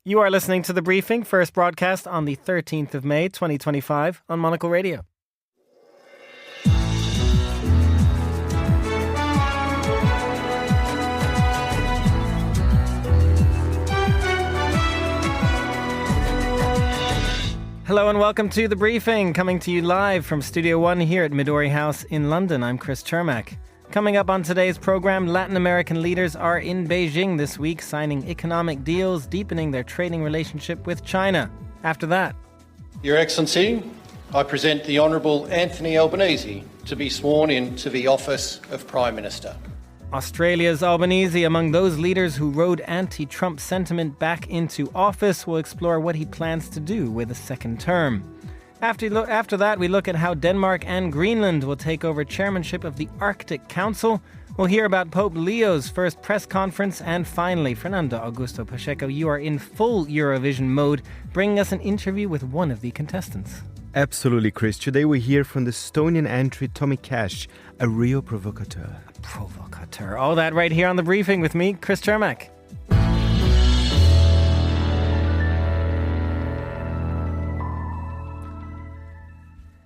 You are listening to The Briefing, first broadcast on the 13th of May, 2025 on Monocle Radio. Hello and welcome to The Briefing, coming to you live from Studio One here at Midori House in London. I'm Chris Chermak. Coming up on today's program, Latin American leaders are in Beijing this week, signing economic deals, deepening their trading relationship with China. After that, Your Excellency, I present the Honourable Anthony Albanese to be sworn into the office of Prime Minister. Australia's Albanese, among those leaders who rode anti-Trump sentiment back into office, will explore what he plans to do with a second term. After that, we look at how Denmark and Greenland will take over chairmanship of the Arctic Council. We'll hear about Pope Leo's first press conference. And finally, Fernando Augusto Pacheco, you are in full Eurovision mode, bringing us an interview with one of the contestants. Absolutely, Chris. Today we hear from the Estonian entry Tommy Cash, a real provocateur. A provocateur. All that right here on The Briefing with me, Chris Chermak.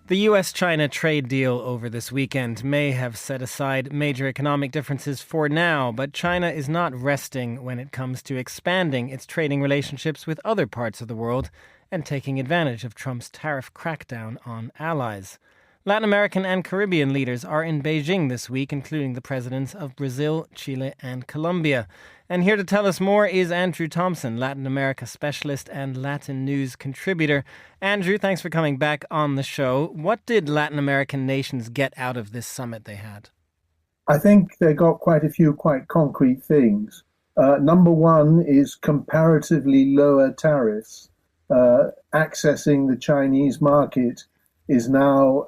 The US-China trade deal over this weekend may have set aside major economic differences for now, but China is not resting when it comes to expanding its trading relationships with other parts of the world and taking advantage of Trump's tariff crackdown on allies. Latin American and Caribbean leaders are in Beijing this week, including the presidents of Brazil, Chile, and Colombia. And here to tell us more is Andrew Thompson, Latin America specialist and Latin news contributor. Andrew, thanks for coming back on the show. What did Latin American nations get out of this summit they had? I think they got quite a few quite concrete things. Number one is comparatively lower tariffs. Accessing the Chinese market is now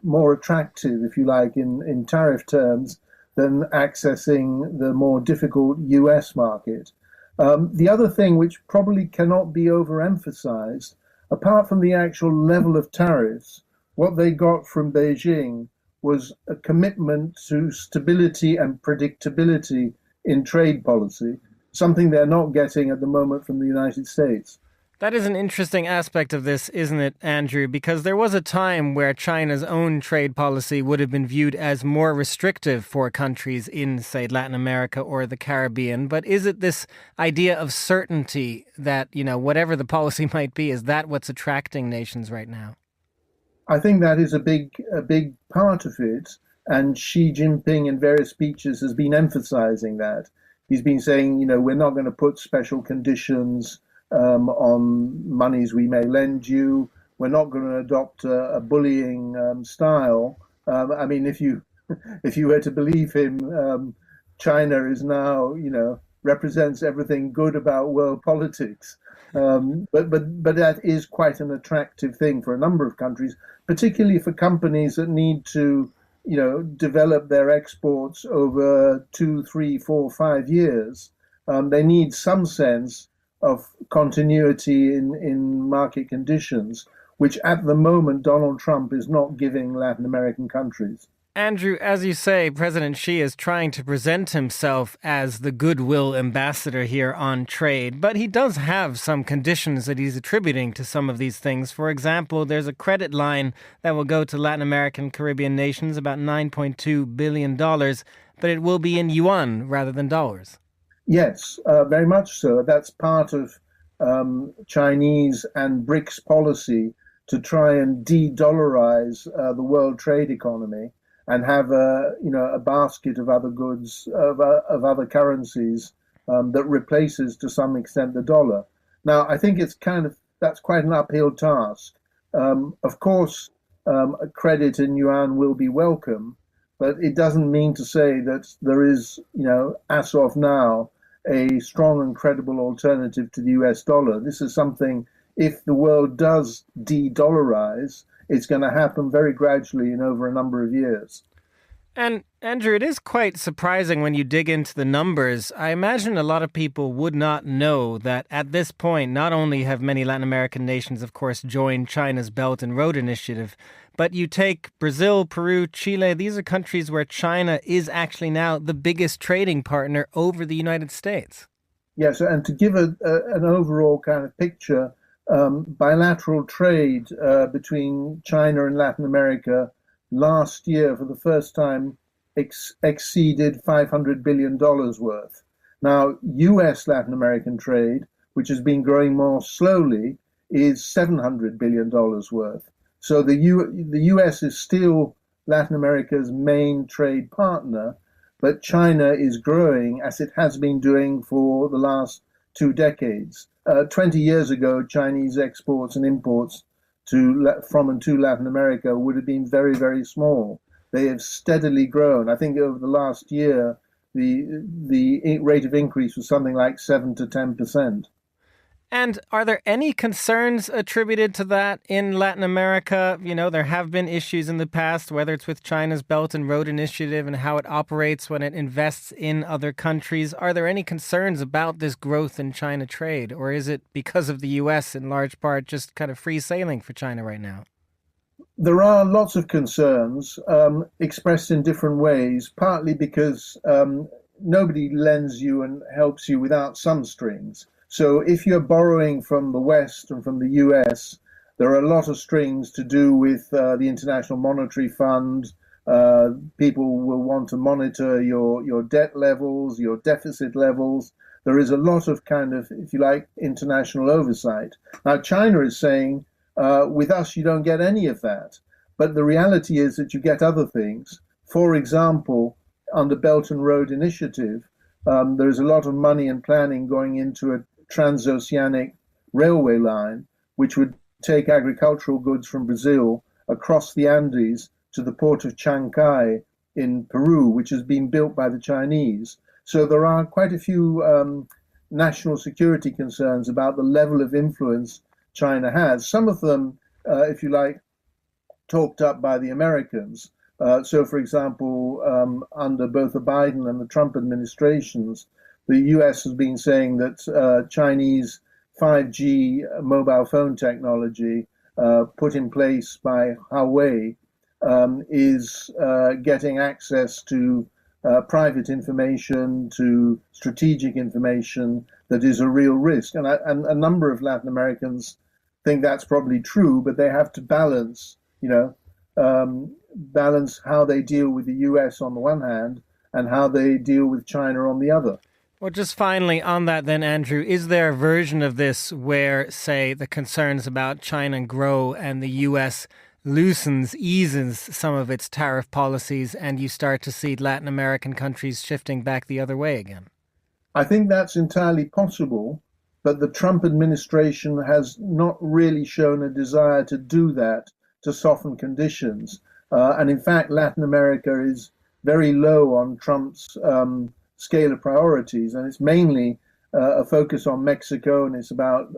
more attractive, if you like, in tariff terms than accessing the more difficult US market. The other thing which probably cannot be overemphasized, apart from the actual level of tariffs, what they got from Beijing was a commitment to stability and predictability in trade policy, something they're not getting at the moment from the United States. That is an interesting aspect of this, isn't it, Andrew? Because there was a time where China's own trade policy would have been viewed as more restrictive for countries in, say, Latin America or the Caribbean. But is it this idea of certainty that, whatever the policy might be, is that what's attracting nations right now? I think that is a big part of it. And Xi Jinping in various speeches has been emphasizing that. He's been saying, we're not going to put special conditions on monies we may lend you. We're not going to adopt a bullying style. If you were to believe him, China is now, represents everything good about world politics. But that is quite an attractive thing for a number of countries, particularly for companies that need to, develop their exports over 2, 3, 4, 5 years. They need some sense of continuity in market conditions, which at the moment Donald Trump is not giving Latin American countries. Andrew, as you say, President Xi is trying to present himself as the goodwill ambassador here on trade, but he does have some conditions that he's attributing to some of these things. For example, there's a credit line that will go to Latin American Caribbean nations, about $9.2 billion, but it will be in yuan rather than dollars. Yes, very much so. That's part of Chinese and BRICS policy to try and de-dollarize the world trade economy and have a basket of other goods, of other currencies that replaces to some extent the dollar. Now, I think that's quite an uphill task. Of course, credit in yuan will be welcome, but it doesn't mean to say that there is, as of now, a strong and credible alternative to the US dollar. This is something, if the world does de-dollarize, it's going to happen very gradually and over a number of years. And Andrew, it is quite surprising when you dig into the numbers. I imagine a lot of people would not know that at this point, not only have many Latin American nations, of course, joined China's Belt and Road Initiative, but you take Brazil, Peru, Chile, these are countries where China is actually now the biggest trading partner over the United States. Yes, and to give an overall kind of picture, bilateral trade between China and Latin America last year, for the first time, exceeded $500 billion worth. Now, US Latin American trade, which has been growing more slowly, is $700 billion worth. So the US is still Latin America's main trade partner, but China is growing as it has been doing for the last 2 decades. 20 years ago, Chinese exports and imports from and to Latin America would have been very, very small. They have steadily grown. I think over the last year, the rate of increase was something like 7 to 10%. And are there any concerns attributed to that in Latin America? You know, there have been issues in the past, whether it's with China's Belt and Road Initiative and how it operates when it invests in other countries. Are there any concerns about this growth in China trade? Or is it because of the U.S. in large part just kind of free sailing for China right now? There are lots of concerns expressed in different ways, partly because nobody lends you and helps you without some strings. So if you're borrowing from the West and from the US, there are a lot of strings to do with the International Monetary Fund. People will want to monitor your debt levels, your deficit levels. There is a lot of kind of, if you like, international oversight. Now, China is saying, with us, you don't get any of that. But the reality is that you get other things. For example, under Belt and Road Initiative, there is a lot of money and planning going into a transoceanic railway line, which would take agricultural goods from Brazil across the Andes to the port of Chancay in Peru, which has been built by the Chinese. So there are quite a few national security concerns about the level of influence China has. Some of them, if you like, talked up by the Americans. So, for example, under both the Biden and the Trump administrations, the US has been saying that Chinese 5G mobile phone technology put in place by Huawei is getting access to private information, to strategic information that is a real risk. And a number of Latin Americans think that's probably true, but they have to balance, balance how they deal with the US on the one hand and how they deal with China on the other. Well, just finally on that then, Andrew, is there a version of this where, say, the concerns about China grow and the US eases some of its tariff policies and you start to see Latin American countries shifting back the other way again? I think that's entirely possible, but the Trump administration has not really shown a desire to do that, to soften conditions. And in fact, Latin America is very low on Trump's scale of priorities, and it's mainly a focus on Mexico, and it's about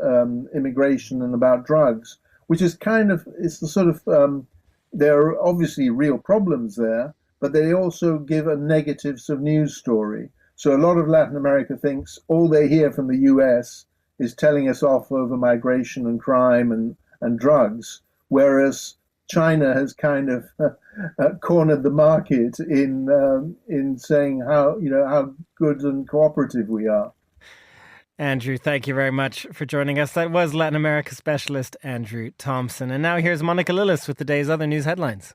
immigration and about drugs, which is it's the sort of, there are obviously real problems there, but they also give a negative sort of news story. So a lot of Latin America thinks all they hear from the US is telling us off over migration and crime and drugs, whereas China has kind of cornered the market in saying how good and cooperative we are. Andrew, thank you very much for joining us. That was Latin America specialist Andrew Thompson. And now here's Monica Lillis with the day's other news headlines.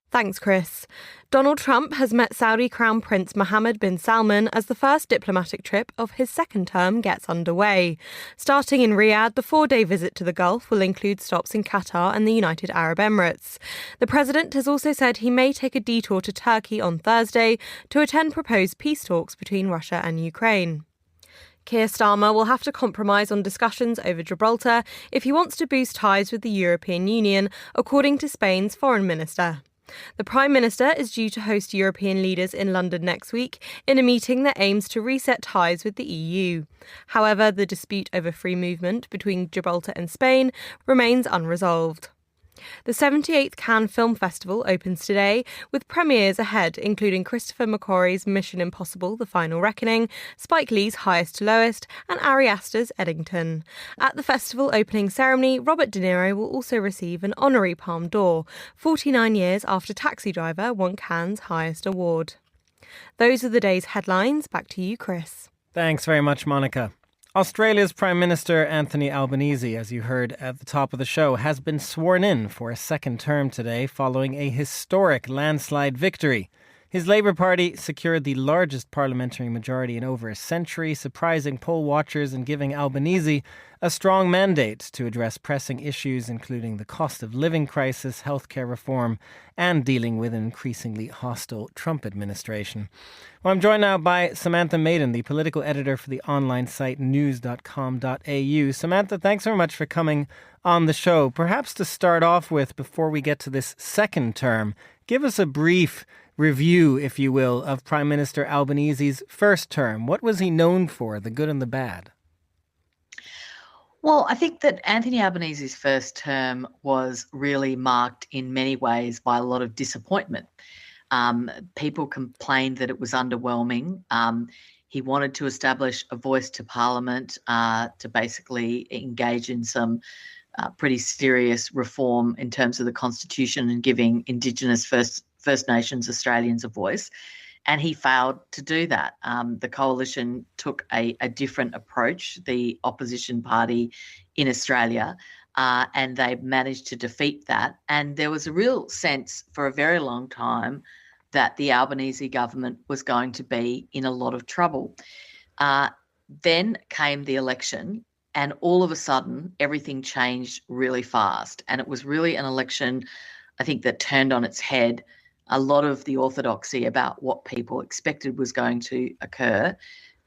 Thanks, Chris. Donald Trump has met Saudi Crown Prince Mohammed bin Salman as the first diplomatic trip of his second term gets underway. Starting in Riyadh, the 4-day visit to the Gulf will include stops in Qatar and the United Arab Emirates. The president has also said he may take a detour to Turkey on Thursday to attend proposed peace talks between Russia and Ukraine. Keir Starmer will have to compromise on discussions over Gibraltar if he wants to boost ties with the European Union, according to Spain's foreign minister. The Prime Minister is due to host European leaders in London next week in a meeting that aims to reset ties with the EU. However, the dispute over free movement between Gibraltar and Spain remains unresolved. The 78th Cannes Film Festival opens today, with premieres ahead including Christopher McQuarrie's Mission Impossible: The Final Reckoning, Spike Lee's Highest to Lowest, and Ari Aster's Eddington. At the festival opening ceremony, Robert De Niro will also receive an honorary Palme d'Or, 49 years after Taxi Driver won Cannes' highest award. Those are the day's headlines. Back to you, Chris. Thanks very much, Monica. Australia's Prime Minister Anthony Albanese, as you heard at the top of the show, has been sworn in for a second term today following a historic landslide victory. His Labour Party secured the largest parliamentary majority in over a century, surprising poll watchers and giving Albanese a strong mandate to address pressing issues including the cost of living crisis, healthcare reform, and dealing with an increasingly hostile Trump administration. Well, I'm joined now by Samantha Maiden, the political editor for the online site news.com.au. Samantha, thanks very much for coming on the show. Perhaps to start off with, before we get to this second term, give us a brief review, if you will, of Prime Minister Albanese's first term. What was he known for, the good and the bad? Well, I think that Anthony Albanese's first term was really marked in many ways by a lot of disappointment. People complained that it was underwhelming. He wanted to establish a voice to Parliament to basically engage in some pretty serious reform in terms of the Constitution and giving Indigenous First Nations Australians a voice. And he failed to do that. The coalition took a different approach, the opposition party in Australia, and they managed to defeat that. And there was a real sense for a very long time that the Albanese government was going to be in a lot of trouble. Then came the election, and all of a sudden, everything changed really fast. And it was really an election, I think, that turned on its head a lot of the orthodoxy about what people expected was going to occur.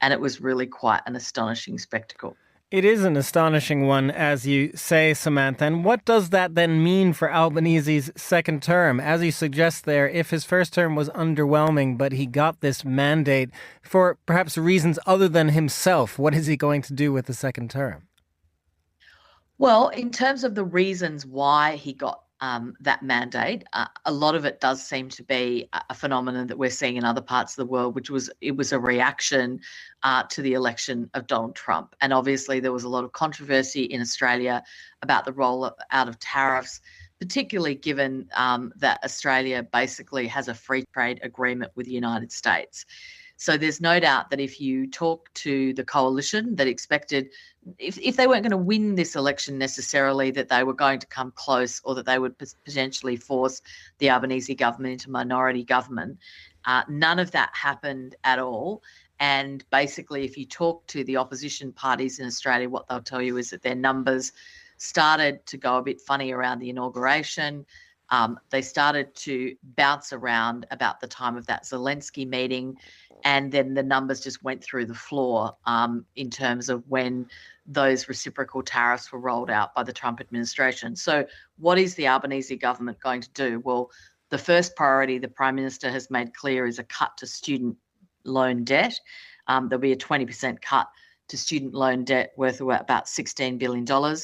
And it was really quite an astonishing spectacle. It is an astonishing one, as you say, Samantha. And what does that then mean for Albanese's second term? As you suggest there, if his first term was underwhelming, but he got this mandate for perhaps reasons other than himself, what is he going to do with the second term? Well, in terms of the reasons why he got that mandate, a lot of it does seem to be a phenomenon that we're seeing in other parts of the world, which was a reaction to the election of Donald Trump. And obviously there was a lot of controversy in Australia about the roll out of tariffs, particularly given that Australia basically has a free trade agreement with the United States. So there's no doubt that if you talk to the coalition that expected, if they weren't going to win this election necessarily, that they were going to come close or that they would potentially force the Albanese government into minority government, none of that happened at all. And basically, if you talk to the opposition parties in Australia, what they'll tell you is that their numbers started to go a bit funny around the inauguration. They started to bounce around about the time of that Zelensky meeting, and then the numbers just went through the floor in terms of when those reciprocal tariffs were rolled out by the Trump administration. So what is the Albanese government going to do? Well, the first priority the Prime Minister has made clear is a cut to student loan debt. There'll be a 20% cut to student loan debt worth about $16 billion.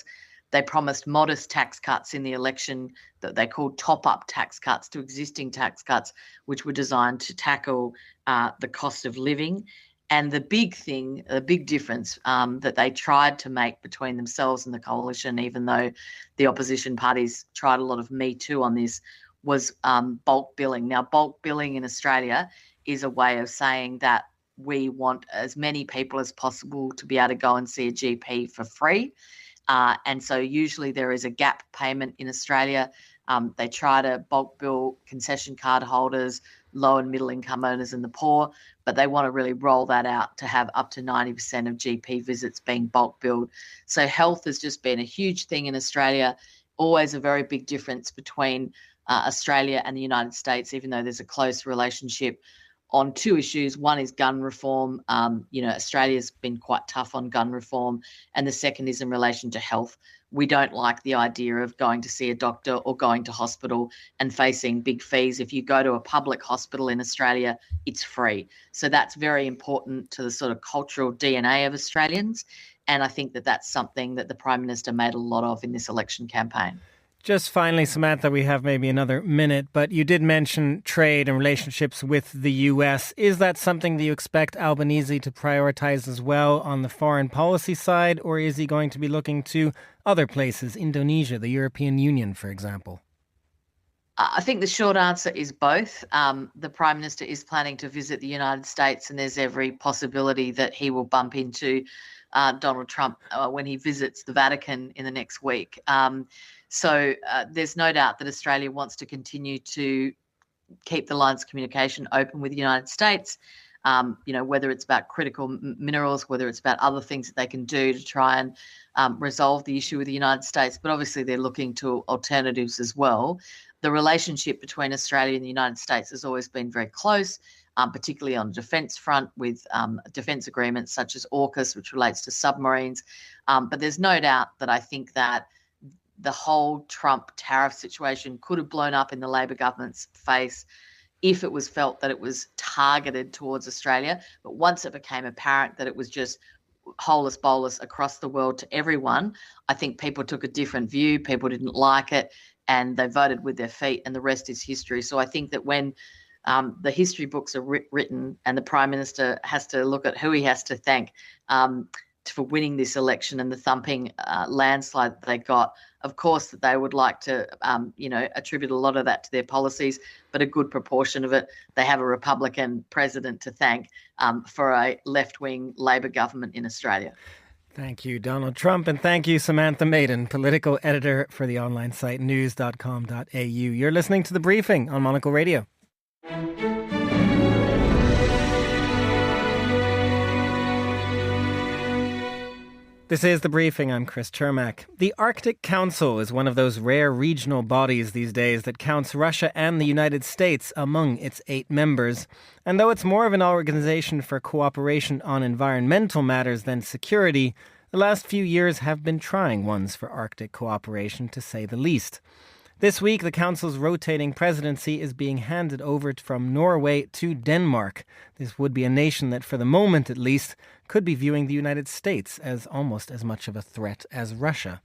They promised modest tax cuts in the election that they called top-up tax cuts to existing tax cuts, which were designed to tackle the cost of living. And the big thing, the big difference that they tried to make between themselves and the coalition, even though the opposition parties tried a lot of Me Too on this, was bulk billing. Now, bulk billing in Australia is a way of saying that we want as many people as possible to be able to go and see a GP for free. And so usually there is a gap payment in Australia. They try to bulk bill concession card holders, low and middle income owners and the poor, but they want to really roll that out to have up to 90% of GP visits being bulk billed. So health has just been a huge thing in Australia, always a very big difference between Australia and the United States, even though there's a close relationship on two issues. One is gun reform. Australia's been quite tough on gun reform. And the second is in relation to health. We don't like the idea of going to see a doctor or going to hospital and facing big fees. If you go to a public hospital in Australia, it's free. So that's very important to the sort of cultural DNA of Australians. And I think that that's something that the Prime Minister made a lot of in this election campaign. Just finally, Samantha, we have maybe another minute, but you did mention trade and relationships with the US. Is that something that you expect Albanese to prioritize as well on the foreign policy side, or is he going to be looking to other places, Indonesia, the European Union, for example? I think the short answer is both. The Prime Minister is planning to visit the United States, and there's every possibility that he will bump into Donald Trump when he visits the Vatican in the next week. So there's no doubt that Australia wants to continue to keep the lines of communication open with the United States, whether it's about critical minerals, whether it's about other things that they can do to try and resolve the issue with the United States. But obviously they're looking to alternatives as well. The relationship between Australia and the United States has always been very close, particularly on the defence front with defence agreements such as AUKUS, which relates to submarines. But there's no doubt that I think that the whole Trump tariff situation could have blown up in the Labor government's face if it was felt that it was targeted towards Australia. But once it became apparent that it was just holus bolus across the world to everyone, I think people took a different view. People didn't like it and they voted with their feet, and the rest is history. So I think that when the history books are written and the Prime Minister has to look at who he has to thank for winning this election and the thumping landslide that they got, of course that they would like to, attribute a lot of that to their policies, but a good proportion of it, they have a Republican president to thank for a left-wing Labor government in Australia. Thank you, Donald Trump, and thank you, Samantha Maiden, political editor for the online site news.com.au. You're listening to The Briefing on Monocle Radio. This is The Briefing. I'm Chris Chermak. The Arctic Council is one of those rare regional bodies these days that counts Russia and the United States among its 8 members. And though it's more of an organization for cooperation on environmental matters than security, the last few years have been trying ones for Arctic cooperation, to say the least. This week, the Council's rotating presidency is being handed over from Norway to Denmark. This would be a nation that, for the moment at least, could be viewing the United States as almost as much of a threat as Russia.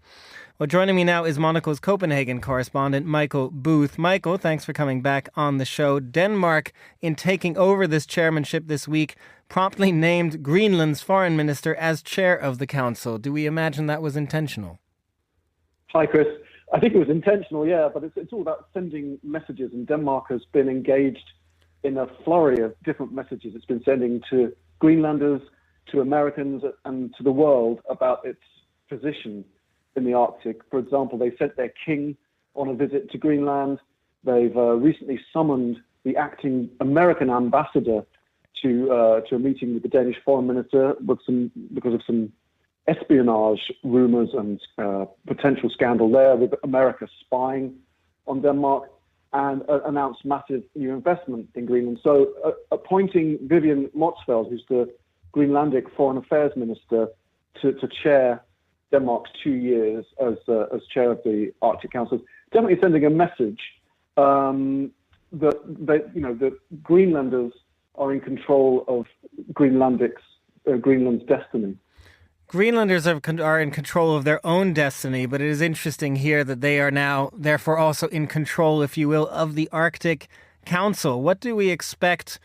Well, joining me now is Monocle's Copenhagen correspondent, Michael Booth. Michael, thanks for coming back on the show. Denmark, in taking over this chairmanship this week, promptly named Greenland's foreign minister as chair of the Council. Do we imagine that was intentional? Hi, Chris. I think it was intentional, yeah, but it's all about sending messages, and Denmark has been engaged in a flurry of different messages it's been sending to Greenlanders, to Americans, and to the world about its position in the Arctic. For example, they sent their king on a visit to Greenland. They've recently summoned the acting American ambassador to a meeting with the Danish foreign minister because of some espionage rumours and potential scandal there with America spying on Denmark, and announced massive new investment in Greenland. So appointing Vivian Motzfeldt, who's the Greenlandic Foreign Affairs Minister, to chair Denmark's 2 years as chair of the Arctic Council, definitely sending a message that Greenlanders are in control of Greenland's destiny. Greenlanders are in control of their own destiny, but it is interesting here that they are now, therefore, also in control, if you will, of the Arctic Council. What do we expect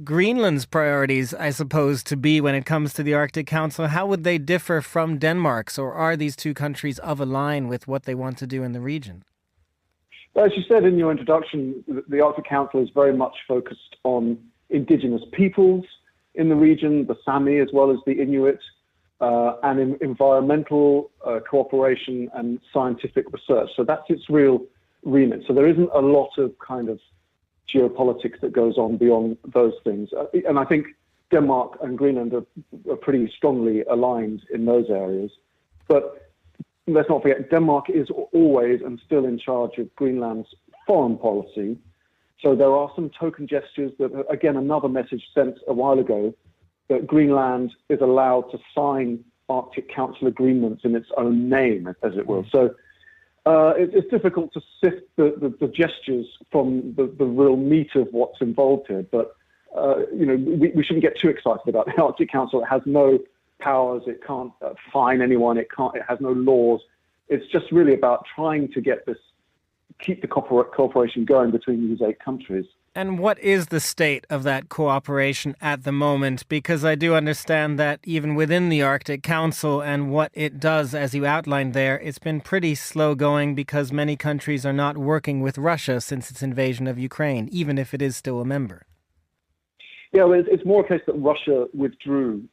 Greenland's priorities, I suppose, to be when it comes to the Arctic Council? How would they differ from Denmark's, or are these two countries of a line with what they want to do in the region? Well, as you said in your introduction, the Arctic Council is very much focused on indigenous peoples in the region, the Sami as well as the Inuit, and in environmental cooperation and scientific research. So that's its real remit. So there isn't a lot of kind of geopolitics that goes on beyond those things. And I think Denmark and Greenland are pretty strongly aligned in those areas. But let's not forget, Denmark is always and still in charge of Greenland's foreign policy. So there are some token gestures that, again, another message sent a while ago, that Greenland is allowed to sign Arctic Council agreements in its own name, as it were. So it's difficult to sift the gestures from the real meat of what's involved here. But, we shouldn't get too excited about the Arctic Council. It has no powers. It can't fine anyone. It has no laws. It's just really about trying to keep the cooperation going between these 8 countries. And what is the state of that cooperation at the moment? Because I do understand that even within the Arctic Council and what it does, as you outlined there, it's been pretty slow going because many countries are not working with Russia since its invasion of Ukraine, even if it is still a member. Yeah, well, it's more a case that Russia withdrew,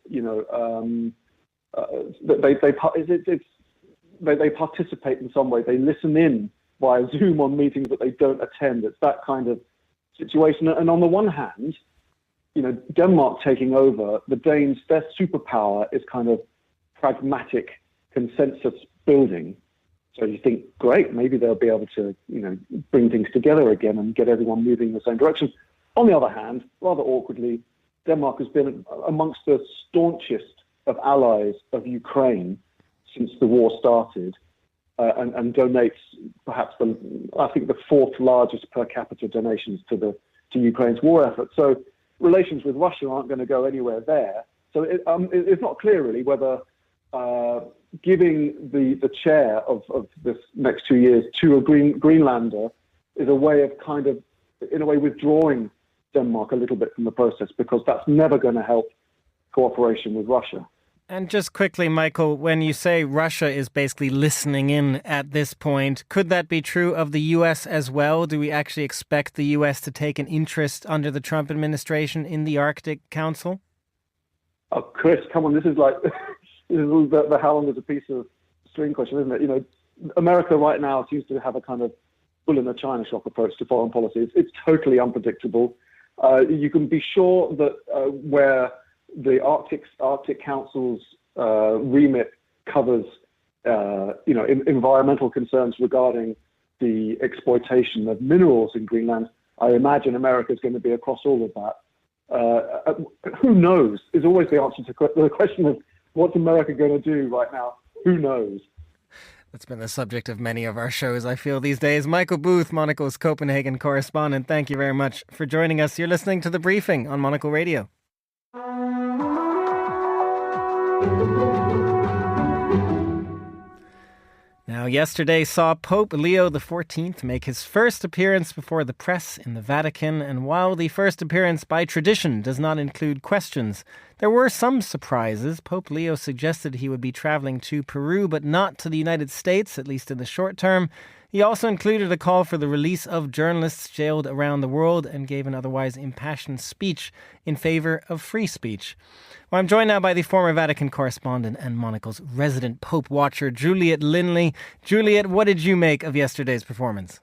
they participate in some way. They listen in via Zoom on meetings, but they don't attend. It's that kind of situation. And on the one hand, Denmark taking over, the Danes, their superpower is kind of pragmatic consensus building. So you think, great, maybe they'll be able to, bring things together again and get everyone moving in the same direction. On the other hand, rather awkwardly, Denmark has been amongst the staunchest of allies of Ukraine since the war started, and donates perhaps the fourth largest per capita donations to Ukraine's war effort. So relations with Russia aren't going to go anywhere there. So it's not clear really whether giving the chair of this next 2 years to a Greenlander is a way of in a way withdrawing Denmark a little bit from the process, because that's never going to help cooperation with Russia. And just quickly, Michael, when you say Russia is basically listening in at this point, could that be true of the U.S. as well? Do we actually expect the U.S. to take an interest under the Trump administration in the Arctic Council? Oh, Chris, come on. This is like the how long is a piece of string question, isn't it? America right now seems to have a kind of bull in a china shop approach to foreign policy. It's totally unpredictable. You can be sure that where the Arctic Council's remit covers, environmental concerns regarding the exploitation of minerals in Greenland, I imagine America is going to be across all of that. Who knows is always the answer to the question of what's America going to do right now? Who knows? That's been the subject of many of our shows, I feel, these days. Michael Booth, Monocle's Copenhagen correspondent, thank you very much for joining us. You're listening to The Briefing on Monocle Radio. Now, yesterday saw Pope Leo XIV make his first appearance before the press in the Vatican, and while the first appearance by tradition does not include questions, there were some surprises. Pope Leo suggested he would be traveling to Peru, but not to the United States, at least in the short term. He also included a call for the release of journalists jailed around the world and gave an otherwise impassioned speech in favor of free speech. Well, I'm joined now by the former Vatican correspondent and Monocle's resident Pope watcher, Juliet Linley. Juliet, what did you make of yesterday's performance?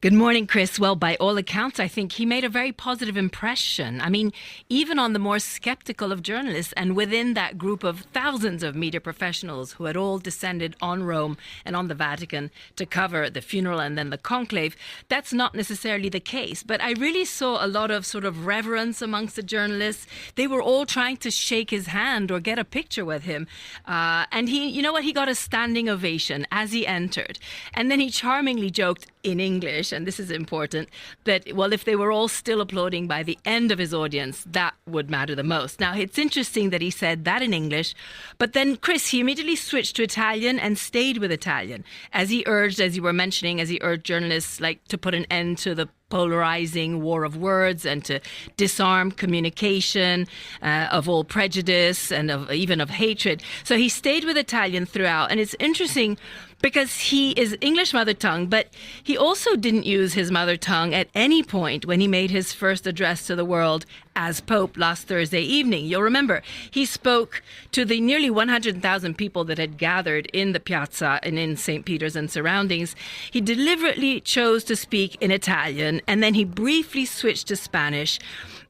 Good morning, Chris. Well, by all accounts, I think he made a very positive impression. I mean, even on the more skeptical of journalists, and within that group of thousands of media professionals who had all descended on Rome and on the Vatican to cover the funeral and then the conclave, that's not necessarily the case. But I really saw a lot of sort of reverence amongst the journalists. They were all trying to shake his hand or get a picture with him. And he, you know what, he got a standing ovation as he entered. And then he charmingly joked in English, and this is important, that, well, if they were all still applauding by the end of his audience, that would matter the most. Now, it's interesting that he said that in English, but then, Chris, he immediately switched to Italian and stayed with Italian, as he urged, as you were mentioning, as he urged journalists to put an end to the polarizing war of words and to disarm communication of all prejudice and even of hatred. So he stayed with Italian throughout, and it's interesting because he is English mother tongue, but he also didn't use his mother tongue at any point when he made his first address to the world as Pope last Thursday evening. You'll remember he spoke to the nearly 100,000 people that had gathered in the piazza and in St. Peter's and surroundings. He deliberately chose to speak in Italian, and then he briefly switched to Spanish.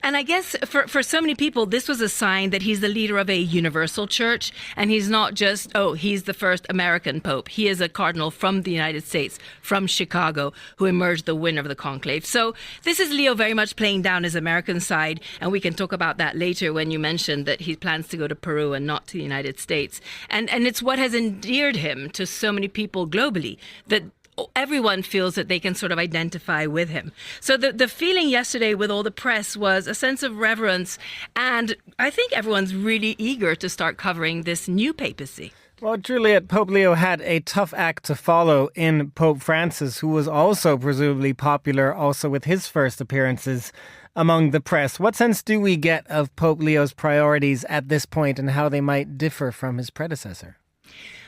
And I guess for so many people, this was a sign that he's the leader of a universal church, and he's not just, he's the first American Pope. He is a cardinal from the United States, from Chicago, who emerged the winner of the conclave. So this is Leo very much playing down his American side, and we can talk about that later when you mentioned that he plans to go to Peru and not to the United States. And it's what has endeared him to so many people globally, that everyone feels that they can sort of identify with him. So the feeling yesterday with all the press was a sense of reverence, and I think everyone's really eager to start covering this new papacy. Well, Juliet, Pope Leo had a tough act to follow in Pope Francis, who was also presumably popular also with his first appearances among the press. What sense do we get of Pope Leo's priorities at this point and how they might differ from his predecessor?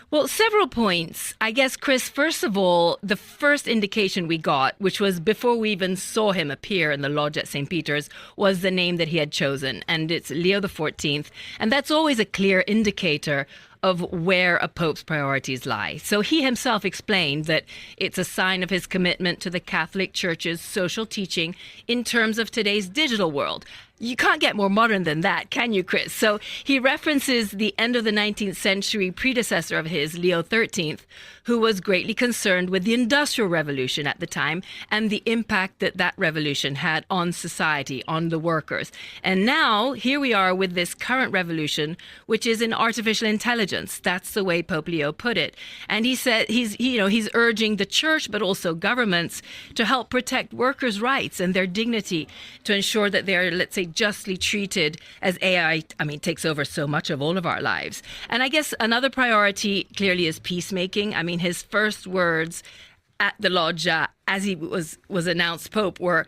Well, several points. I guess, Chris, first of all, the first indication we got, which was before we even saw him appear in the lodge at St. Peter's, was the name that he had chosen. And it's Leo XIV. And that's always a clear indicator of where a pope's priorities lie. So he himself explained that it's a sign of his commitment to the Catholic Church's social teaching in terms of today's digital world. You can't get more modern than that, can you, Chris? So he references the end of the 19th century predecessor of his, Leo XIII, who was greatly concerned with the Industrial Revolution at the time and the impact that that revolution had on society, on the workers. And now, here we are with this current revolution, which is in artificial intelligence. That's the way Pope Leo put it. And he said he's urging the church, but also governments, to help protect workers' rights and their dignity, to ensure that they're, let's say, justly treated as AI, takes over so much of all of our lives. And I guess another priority clearly is peacemaking. His first words at the loggia as he was announced Pope were,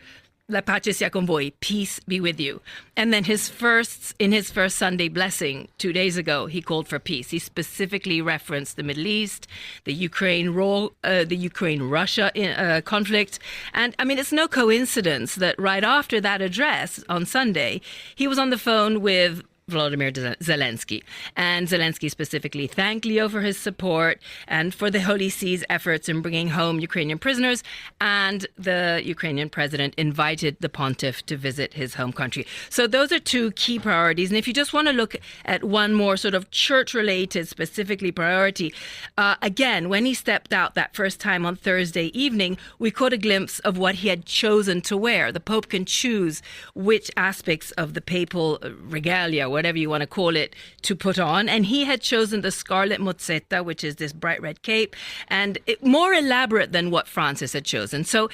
La pace sia con voi, peace be with you. And then in his first Sunday blessing 2 days ago, he called for peace. He specifically referenced the Middle East, the Ukraine-Russia conflict. And it's no coincidence that right after that address on Sunday, he was on the phone with Volodymyr Zelensky. And Zelensky specifically thanked Leo for his support and for the Holy See's efforts in bringing home Ukrainian prisoners. And the Ukrainian president invited the pontiff to visit his home country. So those are two key priorities. And if you just want to look at one more sort of church-related, specifically priority, again, when he stepped out that first time on Thursday evening, we caught a glimpse of what he had chosen to wear. The Pope can choose which aspects of the papal regalia, whatever you want to call it, to put on. And he had chosen the scarlet mozzetta, which is this bright red cape, and more elaborate than what Francis had chosen. So,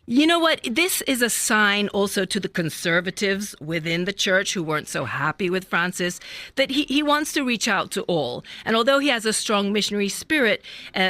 you know what? This is a sign also to the conservatives within the church who weren't so happy with Francis, that he wants to reach out to all. And although he has a strong missionary spirit,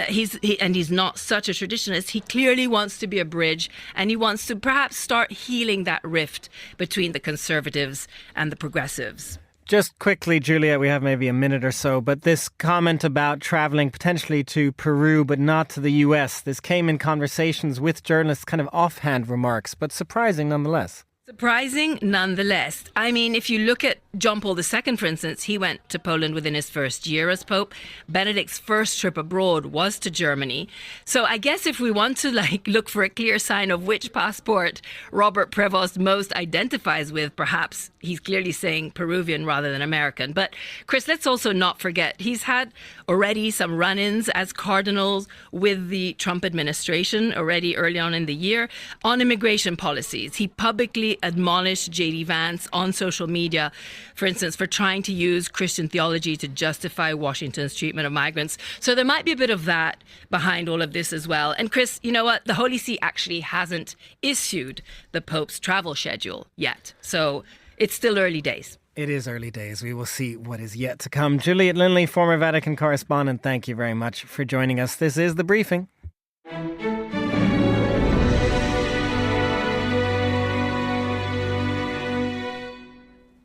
he's not such a traditionalist, he clearly wants to be a bridge, and he wants to perhaps start healing that rift between the conservatives and the progressives. Just quickly, Julia, we have maybe a minute or so, but this comment about traveling potentially to Peru but not to the US, this came in conversations with journalists, kind of offhand remarks, but surprising nonetheless. Surprising nonetheless. If you look at John Paul II, for instance, he went to Poland within his first year as Pope. Benedict's first trip abroad was to Germany. So I guess if we want to look for a clear sign of which passport Robert Prevost most identifies with, perhaps he's clearly saying Peruvian rather than American. But Chris, let's also not forget, he's had already some run-ins as cardinal with the Trump administration already early on in the year on immigration policies. He publicly admonished J.D. Vance on social media, for instance, for trying to use Christian theology to justify Washington's treatment of migrants. So there might be a bit of that behind all of this as well. And Chris, you know what? The Holy See actually hasn't issued the Pope's travel schedule yet. So it's still early days. It is early days. We will see what is yet to come. Juliet Linley, former Vatican correspondent, thank you very much for joining us. This is The Briefing.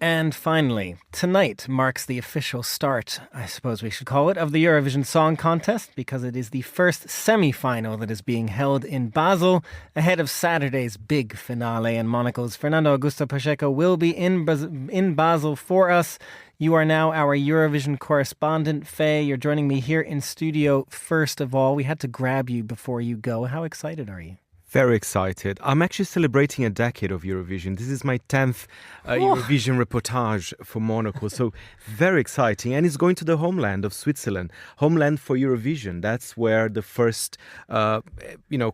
And finally, tonight marks the official start, I suppose we should call it, of the Eurovision Song Contest, because it is the first semi-final that is being held in Basel ahead of Saturday's big finale. And Monocle's Fernando Augusto Pacheco will be in Basel for us. You are now our Eurovision correspondent, Faye. You're joining me here in studio. First of all, we had to grab you before you go. How excited are you? Very excited. I'm actually celebrating a decade of Eurovision. This is my 10th Eurovision reportage for Monocle. So very exciting. And it's going to the homeland of Switzerland, homeland for Eurovision. That's where the first,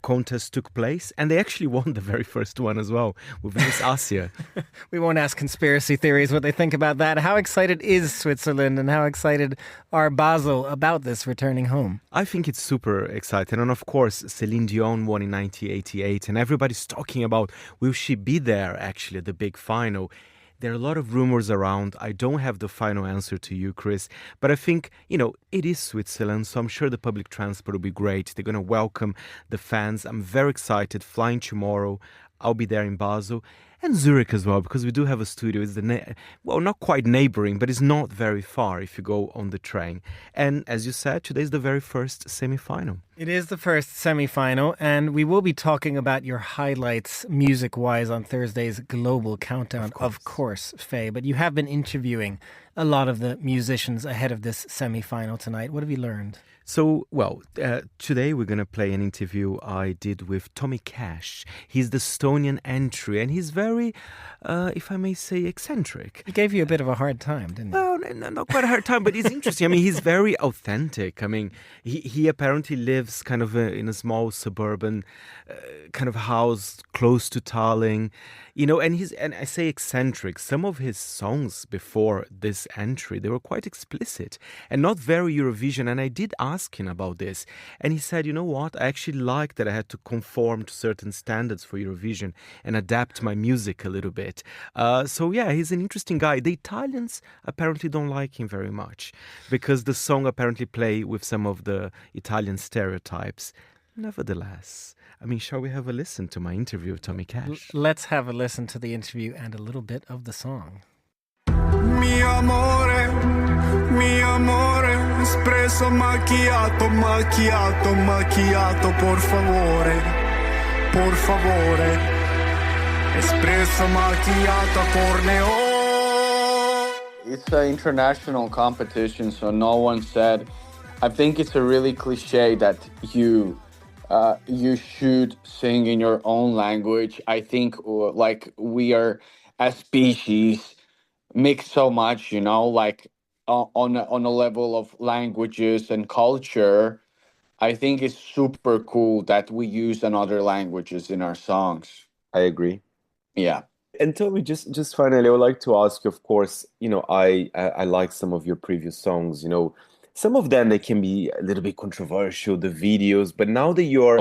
contest took place. And they actually won the very first one as well with Miss Asia. We won't ask conspiracy theories what they think about that. How excited is Switzerland and how excited are Basel about this returning home? I think it's super exciting. And of course, Celine Dion won in 1988. And everybody's talking about, will she be there actually at the big final? There are a lot of rumors around. I don't have the final answer to you, Chris. But I think, it is Switzerland, so I'm sure the public transport will be great. They're going to welcome the fans. I'm very excited, flying tomorrow. I'll be there in Basel. And Zurich as well, because we do have a studio. It's not quite neighboring, but it's not very far if you go on the train. And as you said, today is the very first semi-final. It is the first semi-final, and we will be talking about your highlights music-wise on Thursday's Global Countdown, of course, Faye. But you have been interviewing a lot of the musicians ahead of this semi-final tonight. What have you learned? So, today we're going to play an interview I did with Tommy Cash. He's the Estonian entry, and he's very, if I may say, eccentric. He gave you a bit of a hard time, didn't he? Well, not quite a hard time, but he's interesting. I mean, he's very authentic. I mean, he apparently lives kind of in a small suburban kind of house close to Tallinn. You know, and I say eccentric. Some of his songs before this entry, they were quite explicit and not very Eurovision. And I did ask him about this. And he said, you know what? I actually like that I had to conform to certain standards for Eurovision and adapt my music a little bit. He's an interesting guy. The Italians apparently don't like him very much because the song apparently play with some of the Italian stereotypes. Nevertheless, I mean, shall we have a listen to my interview with Tommy Cash? Let's have a listen to the interview and a little bit of the song. Mi amore, espresso macchiato, macchiato, macchiato, por favore, espresso macchiato, corneo. It's an international competition, so no one said. I think it's a really cliche that you should sing in your own language. I think we are as species mix so much, you know, like on a level of languages and culture. I think it's super cool that we use another languages in our songs. I agree. Yeah. And Toby, just finally, I would like to ask you, of course, you know, I like some of your previous songs, you know, some of them, they can be a little bit controversial, the videos, but now that you're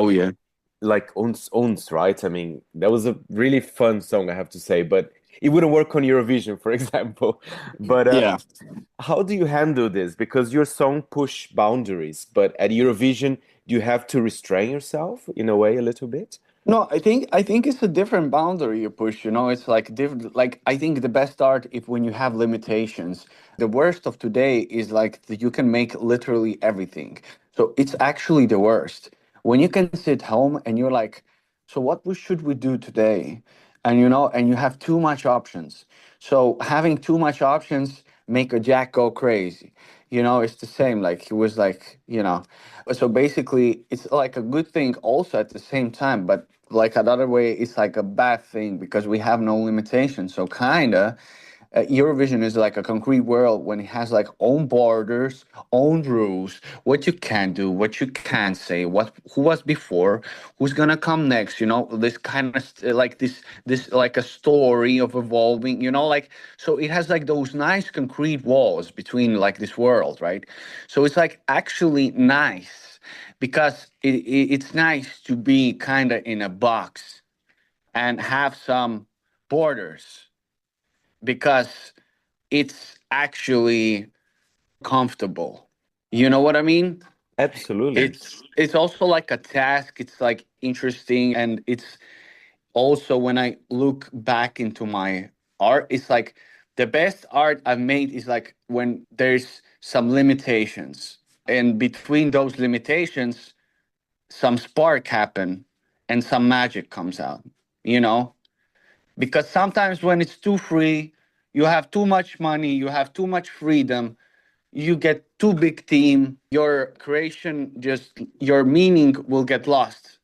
like ons, right? I mean, that was a really fun song, I have to say, but it wouldn't work on Eurovision, for example. But how do you handle this? Because your song push boundaries, but at Eurovision, do you have to restrain yourself in a way a little bit? No, I think it's a different boundary you push, you know, it's like different. Like, I think the best art if when you have limitations. The worst of today is like that you can make literally everything. So it's actually the worst. When you can sit home and you're like, so what should we do today? And you know, and you have too much options. So having too much options make a jack go crazy. You know, it's the same. Like it was like, you know, so basically it's like a good thing also at the same time, but like another way, it's like a bad thing because we have no limitations. So kinda Eurovision is like a concrete world when it has like own borders, own rules, what you can do, what you can't say, who was before, who's gonna come next, you know, this kind of like this like a story of evolving, you know, like, so it has like those nice concrete walls between like this world, right? So it's like actually nice because it's nice to be kind of in a box and have some borders, because it's actually comfortable. You know what I mean? Absolutely. It's also like a task. It's like interesting. And it's also, when I look back into my art, it's like the best art I've made is like when there's some limitations. And between those limitations, some spark happen and some magic comes out, you know? Because sometimes when it's too free, you have too much money, you have too much freedom, you get too big team, your creation, just your meaning will get lost.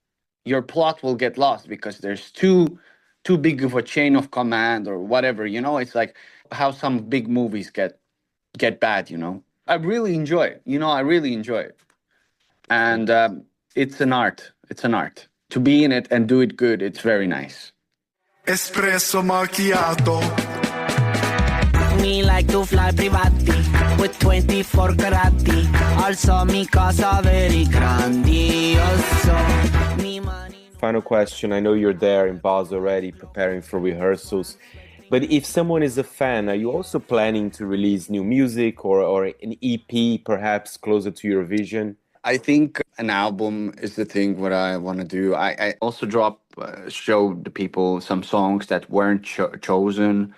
Your plot will get lost because there's too big of a chain of command or whatever, you know? It's like how some big movies get bad, you know? I really enjoy it, you know, I really enjoy it. And it's an art, To be in it and do it good, it's very nice. Espresso macchiato. Me like to fly privati with 24 carati. Also mi casa very grandioso. Final question. I know you're there in Basel already preparing for rehearsals. But if someone is a fan, are you also planning to release new music or an EP perhaps closer to Eurovision? I think an album is the thing what I want to do. I also drop show the people some songs that weren't chosen.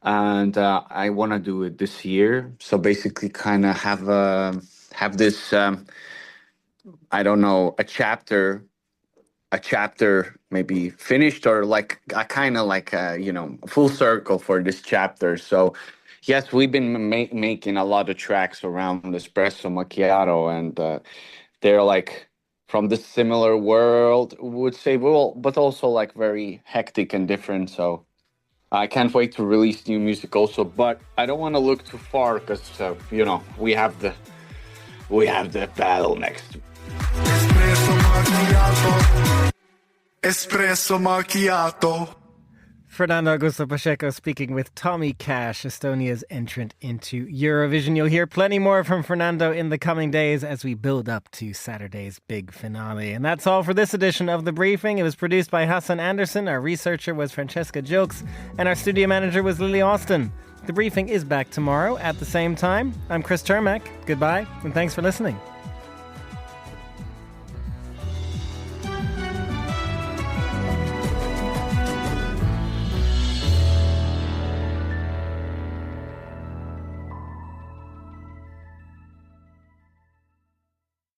And I want to do it this year. So basically kind of have this, I don't know, a chapter maybe finished, or like a kind of like a, full circle for this chapter. So yes, we've been making a lot of tracks around espresso macchiato, and they're like from this similar world, would say, well, but also like very hectic and different. So I can't wait to release new music also, but I don't want to look too far because we have the battle next. Espresso macchiato. Fernando Augusto Pacheco speaking with Tommy Cash, Estonia's entrant into Eurovision. You'll hear plenty more from Fernando in the coming days as we build up to Saturday's big finale. And that's all for this edition of The Briefing. It was produced by Hassan Anderson, our researcher was Francesca Jilks, and our studio manager was Lily Austin. The Briefing is back tomorrow at the same time. I'm Chris Termack. Goodbye, and thanks for listening.